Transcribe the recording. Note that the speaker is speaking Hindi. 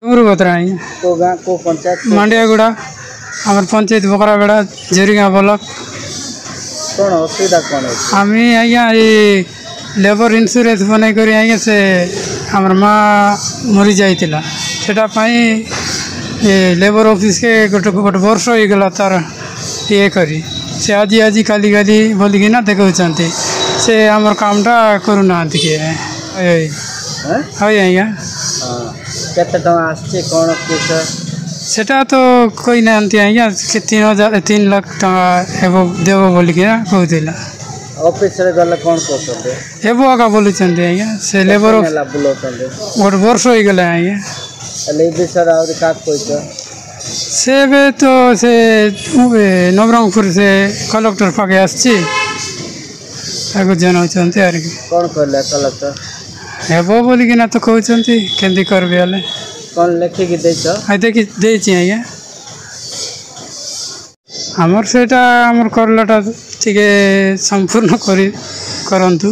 बतरा को गाँ को पंचायत मांडियागुड़ा आम पंचायत बकराबेड़ा झेरीगाँ ब्लक कौन असुविधा कौन है आम आज्ञा ये लेबर इन्शुरेंस बनई कर आज्ञा से आम माँ मरी जाइला सेटापाई लेबर ऑफिस के गोटे गोटे वर्ष हो गला तार ये करी से आज आज काली काली बोलिकिना देखा से आमर कामटा करूना किए आज्ञा केते टका आछे कोन किस सेटा तो कोई ना आज्ञा 3 लाख टका एबो देव बोलिकिना कहूला ऑफिस रे गले कोन कहते एबो आका बोलुचंती आज्ञा से लेबर गोटे वर्ष हो गला आज्ञा ले विषय और का कहते से बे तो से नवरंगपुर से कलेक्टर पाके आछी ताको जनाउचंती आर कौन कहले कलेक्टर हेबो बोलिकिना तो कहउचंती केंदी करबे आले कौन लेखिकी देछ आ देखि देछि आज्ञा हमर सेटा हमर करलाटा ठीक संपूर्ण करी करंतु